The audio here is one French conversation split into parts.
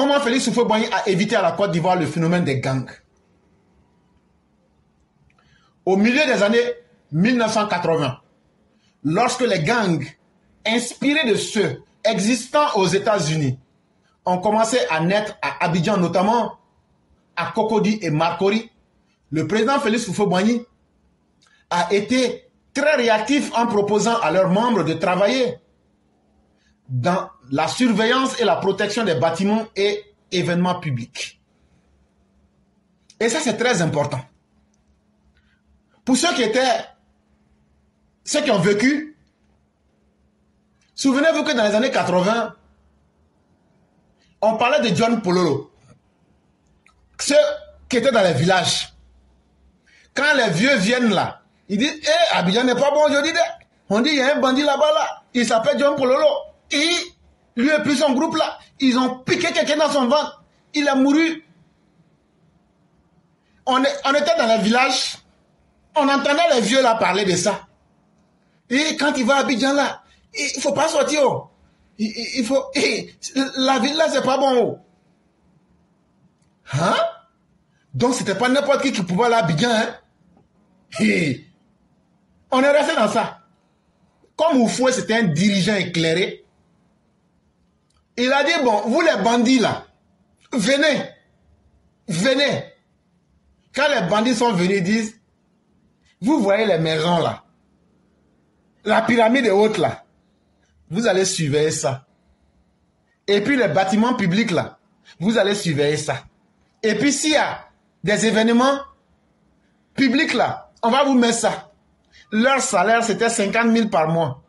comment Félix Houphouët-Boigny a évité à la Côte d'Ivoire le phénomène des gangs. Au milieu des années 1980, lorsque les gangs inspirés de ceux existant aux États-Unis ont commencé à naître à Abidjan, notamment à Cocody et Marcory, le président Félix Houphouët-Boigny a été très réactif en proposant à leurs membres de travailler dans la surveillance et la protection des bâtiments et événements publics. Et ça, c'est très important. Pour ceux qui ont vécu, souvenez-vous que dans les années 80, on parlait de John Pololo. Ceux qui étaient dans les villages. Quand les vieux viennent là, ils disent, Abidjan n'est pas bon aujourd'hui. On dit, il y a un bandit là-bas, là. Il s'appelle John Pololo. Et lui et puis son groupe là, ils ont piqué quelqu'un dans son ventre. Il a mouru. On était dans les villages. On entendait les vieux là parler de ça. Et quand il va à Abidjan là, il ne faut pas sortir. Oh. Il faut. La ville là, c'est pas bon. Oh. Hein? Donc c'était pas n'importe qui pouvait aller à Abidjan. Hein? On est resté dans ça. Comme Houphouët, c'était un dirigeant éclairé. Il a dit, bon, vous les bandits là, venez. Venez. Quand les bandits sont venus, ils disent, vous voyez les maisons là, la pyramide est haute là, vous allez surveiller ça. Et puis les bâtiments publics là, vous allez surveiller ça. Et puis s'il y a des événements publics là, on va vous mettre ça. Leur salaire c'était 50 000 par mois.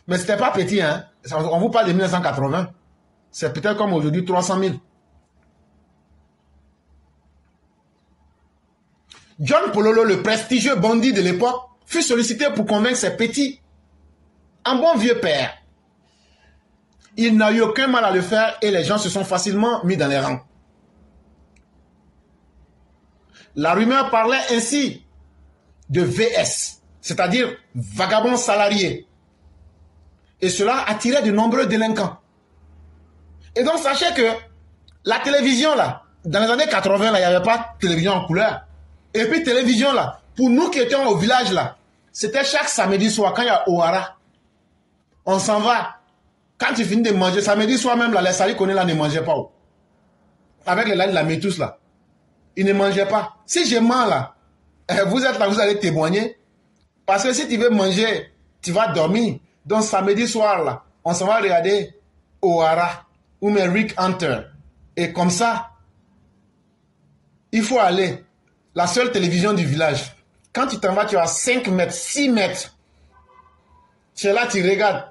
Mais c'était pas petit, hein. On vous parle de 1980. C'est peut-être comme aujourd'hui 300 000. John Pololo, le prestigieux bandit de l'époque, fut sollicité pour convaincre ses petits. Un bon vieux père. Il n'a eu aucun mal à le faire et les gens se sont facilement mis dans les rangs. La rumeur parlait ainsi de VS, c'est-à-dire vagabond salarié. Et cela attirait de nombreux délinquants. Et donc sachez que la télévision là, dans les années 80 là, il n'y avait pas de télévision en couleur. Et puis télévision là, pour nous qui étions au village là, c'était chaque samedi soir quand il y a Ohara. On s'en va. Quand tu finis de manger, samedi soir même là, les Salikone là ne mangeaient pas. Avec les laines de la métousse là. Ils ne mangeaient pas. Si je mens là, vous êtes là, vous allez témoigner. Parce que si tu veux manger, tu vas dormir. Donc samedi soir là, on s'en va regarder Ohara ou même Rick Hunter. Et comme ça, il faut aller. La seule télévision du village. Quand tu t'en vas, tu as 5 mètres, 6 mètres. Tu es là, tu regardes.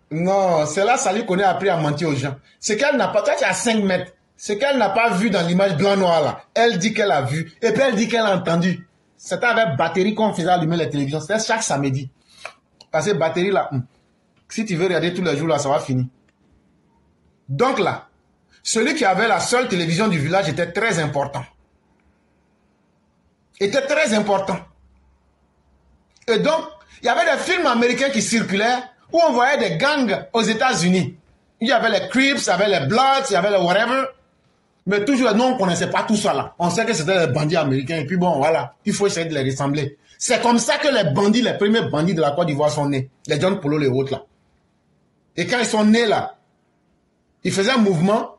Non, c'est là, Salikone a appris à mentir aux gens. C'est qu'elle n'a pas, toi tu as 5 mètres. C'est qu'elle n'a pas vu dans l'image blanc-noir là. Elle dit qu'elle a vu. Et puis elle dit qu'elle a entendu. C'était avec batterie qu'on faisait allumer les télévisions. C'était chaque samedi. Parce que batterie là, si tu veux regarder tous les jours là, ça va finir. Donc là, celui qui avait la seule télévision du village était très important. Était très important. Et donc, il y avait des films américains qui circulaient où on voyait des gangs aux États-Unis. Il y avait les Crips, il y avait les Bloods, il y avait les whatever. Mais toujours, nous, on ne connaissait pas tout ça là. On sait que c'était les bandits américains. Et puis bon, voilà, il faut essayer de les ressembler. C'est comme ça que les bandits, les premiers bandits de la Côte d'Ivoire sont nés. Les John Polo, les autres là. Et quand ils sont nés là, ils faisaient un mouvement.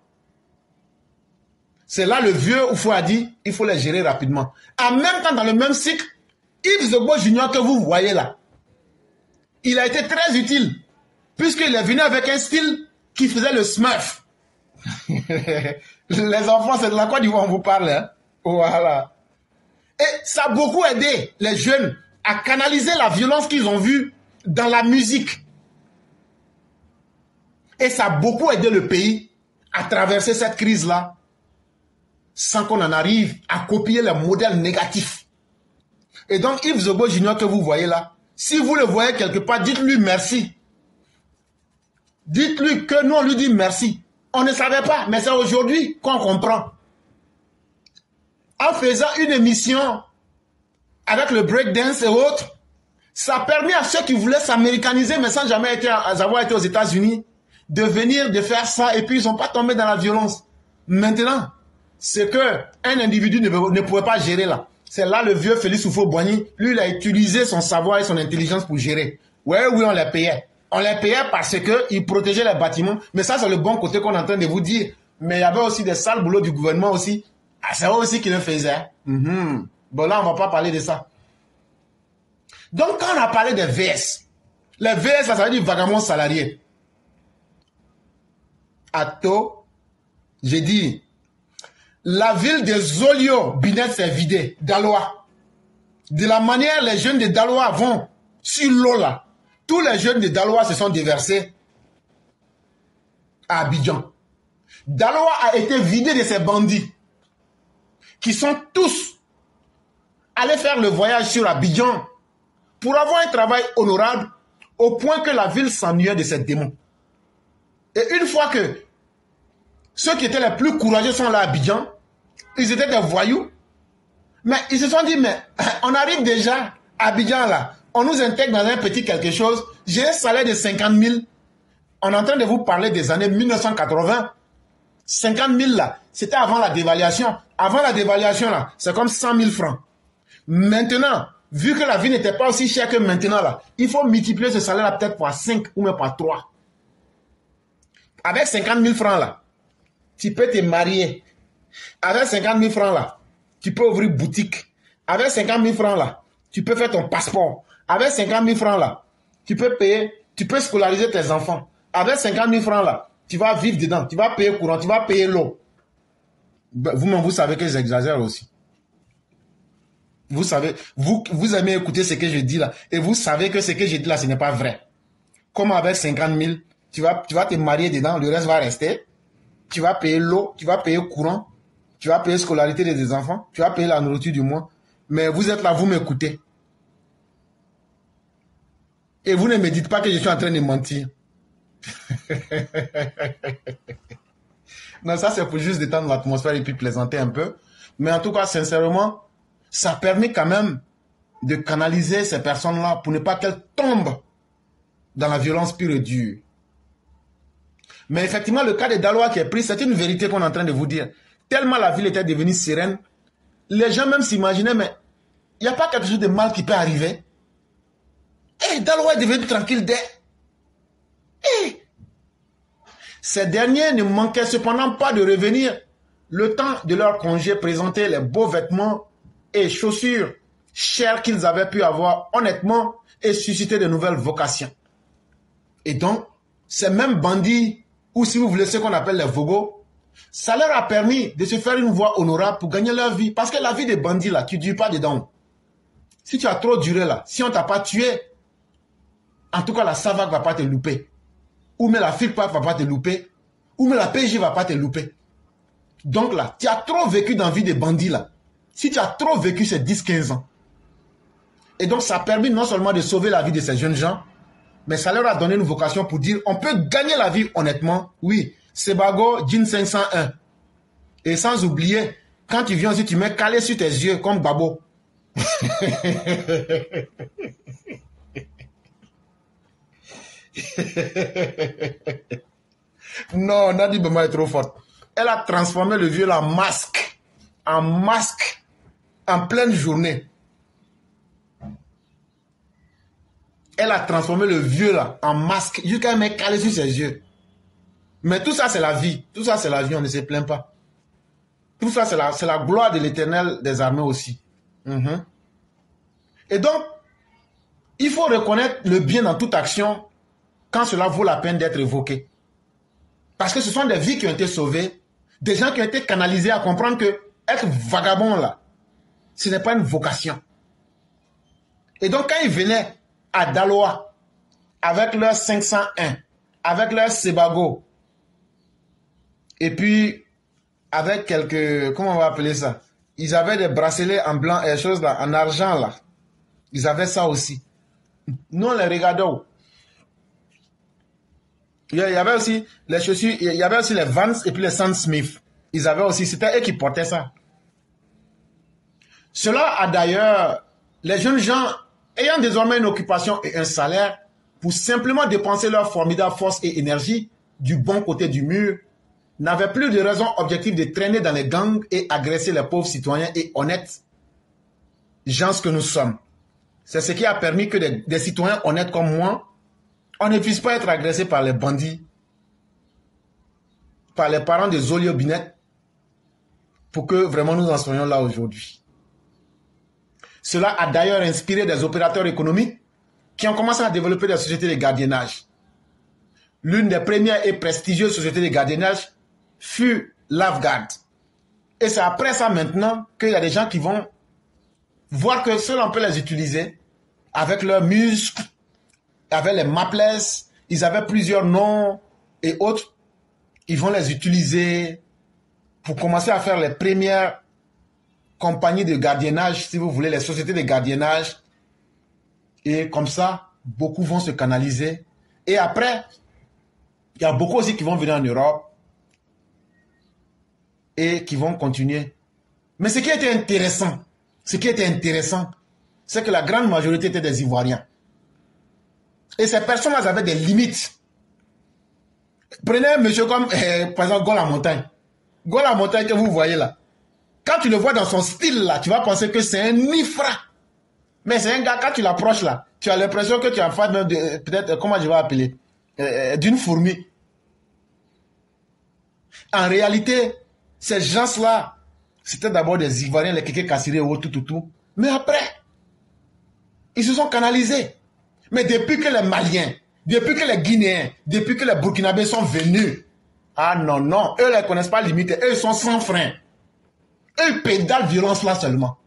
C'est là le vieux Houphouët a dit, il faut les gérer rapidement. En même temps, dans le même cycle, Yves Zogbo Junior que vous voyez là, il a été très utile, puisqu'il est venu avec un style qui faisait le smurf. Les enfants, c'est de la Côte d'Ivoire, on vous parle. Hein? Voilà. Et ça a beaucoup aidé les jeunes à canaliser la violence qu'ils ont vue dans la musique. Et ça a beaucoup aidé le pays à traverser cette crise-là, sans qu'on en arrive à copier les modèles négatifs. Et donc, Yves Zogbo Junior que vous voyez là, si vous le voyez quelque part, dites-lui merci. Dites-lui que nous, on lui dit merci. On ne savait pas, mais c'est aujourd'hui qu'on comprend. En faisant une émission avec le breakdance et autres, ça a permis à ceux qui voulaient s'américaniser, mais sans jamais avoir été aux États-Unis, de venir, de faire ça, et puis ils ne sont pas tombés dans la violence. Maintenant, c'est qu'un individu ne pouvait pas gérer là. C'est là le vieux Félix Houphouët-Boigny, lui, il a utilisé son savoir et son intelligence pour gérer. Oui, oui, on les payait. On les payait parce qu'ils protégeaient les bâtiments. Mais ça, c'est le bon côté qu'on est en train de vous dire. Mais il y avait aussi des sales boulots du gouvernement aussi. Ah, c'est eux aussi qui le faisaient. Bon, là, on ne va pas parler de ça. Donc, quand on a parlé des VS, les VS, ça veut dire vagabonds salariés. Atto, j'ai dit, la ville de Zolio, Binet s'est vidée, Daloa. De la manière, les jeunes de Daloa vont sur l'eau là. Tous les jeunes de Daloa se sont déversés à Abidjan. Daloa a été vidé de ces bandits qui sont tous allés faire le voyage sur Abidjan pour avoir un travail honorable au point que la ville s'ennuyait de ces démons. Et une fois que ceux qui étaient les plus courageux sont là à Abidjan, ils étaient des voyous, mais ils se sont dit, mais on arrive déjà à Abidjan là, on nous intègre dans un petit quelque chose, j'ai un salaire de 50 000, on est en train de vous parler des années 1980, 50 000 là, c'était avant la dévaluation. Avant la dévaluation là, c'est comme 100 000 francs. Maintenant, vu que la vie n'était pas aussi chère que maintenant là, il faut multiplier ce salaire là peut-être par 5 ou même par 3. Avec 50 000 francs là, tu peux te marier. Avec 50 000 francs là, tu peux ouvrir boutique. Avec 50 000 francs là, tu peux faire ton passeport. Avec 50 000 francs là, tu peux payer, tu peux scolariser tes enfants. Avec 50 000 francs là, tu vas vivre dedans, tu vas payer courant, tu vas payer l'eau. Vous-même, vous savez que j'exagère aussi. Vous savez, vous aimez écouter ce que je dis là, et vous savez que ce que je dis là, ce n'est pas vrai. Comme avec 50 000, tu vas te marier dedans, le reste va rester. Tu vas payer l'eau, tu vas payer courant, tu vas payer scolarité des enfants, tu vas payer la nourriture du mois. Mais vous êtes là, vous m'écoutez. Et vous ne me dites pas que je suis en train de mentir. Non, ça c'est pour juste détendre l'atmosphère et puis plaisanter un peu. Mais en tout cas, sincèrement, ça permet quand même de canaliser ces personnes-là pour ne pas qu'elles tombent dans la violence pure et dure. Mais effectivement, le cas de Daloa qui est pris, c'est une vérité qu'on est en train de vous dire. Tellement la ville était devenue sereine, les gens même s'imaginaient, mais il n'y a pas quelque chose de mal qui peut arriver. Et Daloa est devenu tranquille dès. Ces derniers ne manquaient cependant pas de revenir le temps de leur congé, présenter les beaux vêtements et chaussures chères qu'ils avaient pu avoir honnêtement et susciter de nouvelles vocations. Et donc, ces mêmes bandits, ou si vous voulez ce qu'on appelle les vogos, ça leur a permis de se faire une voie honorable pour gagner leur vie. Parce que la vie des bandits, là, tu ne dures pas dedans. Si tu as trop duré là, si on ne t'a pas tué, en tout cas la SAVAK ne va pas te louper. Ou même la FICPAC ne va pas te louper. Ou même la PJ ne va pas te louper. Donc là, tu as trop vécu dans la vie des bandits là. Si tu as trop vécu ces 10-15 ans. Et donc ça a permis non seulement de sauver la vie de ces jeunes gens, mais ça leur a donné une vocation pour dire on peut gagner la vie honnêtement. Oui, Sebago, Jean 501. Et sans oublier, quand tu viens aussi, tu mets calé sur tes yeux comme Babo. Non, Nadi Bema est trop forte. Elle a transformé le vieux en masque. En masque. En pleine journée. Elle a transformé le vieux là en masque. Jusqu'à mettre calé sur ses yeux. Mais tout ça, c'est la vie. Tout ça, c'est la vie. On ne se plaint pas. Tout ça, c'est la gloire de l'Éternel des armées aussi. Et donc, il faut reconnaître le bien dans toute action quand cela vaut la peine d'être évoqué. Parce que ce sont des vies qui ont été sauvées, des gens qui ont été canalisés à comprendre que être vagabond là, ce n'est pas une vocation. Et donc quand ils venaient à Daloa, avec leur 501, avec leur Sebago, et puis avec quelques, comment on va appeler ça? Ils avaient des bracelets en blanc et choses là, en argent là. Ils avaient ça aussi. Nous on les regardait. Il y avait aussi les chaussures, il y avait aussi les Vans et puis les Sam Smith. Ils avaient aussi, c'était eux qui portaient ça. Cela a d'ailleurs, les jeunes gens ayant désormais une occupation et un salaire, pour simplement dépenser leur formidable force et énergie du bon côté du mur, n'avaient plus de raison objective de traîner dans les gangs et agresser les pauvres citoyens et honnêtes gens que nous sommes. C'est ce qui a permis que des citoyens honnêtes comme moi, on ne puisse pas être agressés par les bandits, par les parents des Zolio-Binet, pour que vraiment nous en soyons là aujourd'hui. Cela a d'ailleurs inspiré des opérateurs économiques qui ont commencé à développer des sociétés de gardiennage. L'une des premières et prestigieuses sociétés de gardiennage fut Lafeguard. Et c'est après ça maintenant qu'il y a des gens qui vont voir que cela on peut les utiliser avec leurs muscles, avec les Maples, ils avaient plusieurs noms et autres. Ils vont les utiliser pour commencer à faire les premières compagnies de gardiennage, si vous voulez, les sociétés de gardiennage. Et comme ça, beaucoup vont se canaliser. Et après, il y a beaucoup aussi qui vont venir en Europe et qui vont continuer. Mais ce qui était intéressant, c'est que la grande majorité étaient des Ivoiriens. Et ces personnes-là avaient des limites. Prenez un monsieur comme, par exemple, Gola Montagne. Gola Montagne que vous voyez là. Quand tu le vois dans son style là, tu vas penser que c'est un nifra. Mais c'est un gars, quand tu l'approches là, tu as l'impression que tu es en face de, peut-être, comment je vais appeler, d'une fourmi. En réalité, ces gens-là, c'était d'abord des Ivoiriens, les kékés cassirés ou tout. Mais après, ils se sont canalisés. Mais depuis que les Maliens, depuis que les Guinéens, depuis que les Burkinabés sont venus, ah non, eux ne les connaissent pas limité, eux ils sont sans frein. Eux ils pédalent violence là seulement.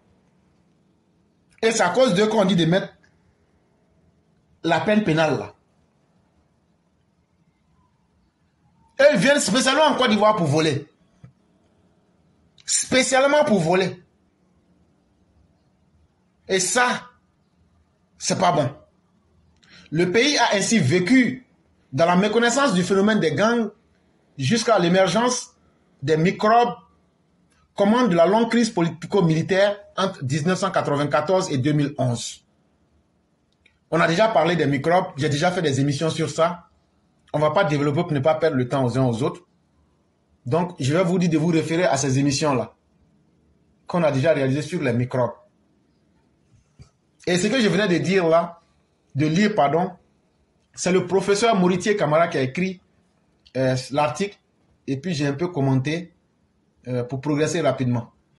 Et c'est à cause d'eux qu'on dit de mettre la peine pénale là. Eux ils viennent spécialement en Côte d'Ivoire pour voler. Spécialement pour voler. Et ça, c'est pas bon. Le pays a ainsi vécu dans la méconnaissance du phénomène des gangs jusqu'à l'émergence des microbes commande de la longue crise politico-militaire entre 1994 et 2011. On a déjà parlé des microbes, j'ai déjà fait des émissions sur ça. On ne va pas développer pour ne pas perdre le temps aux uns aux autres. Donc, je vais vous dire de vous référer à ces émissions-là qu'on a déjà réalisées sur les microbes. Et ce que je venais de dire là, c'est le professeur Moritier Camara qui a écrit l'article et puis j'ai un peu commenté pour progresser rapidement.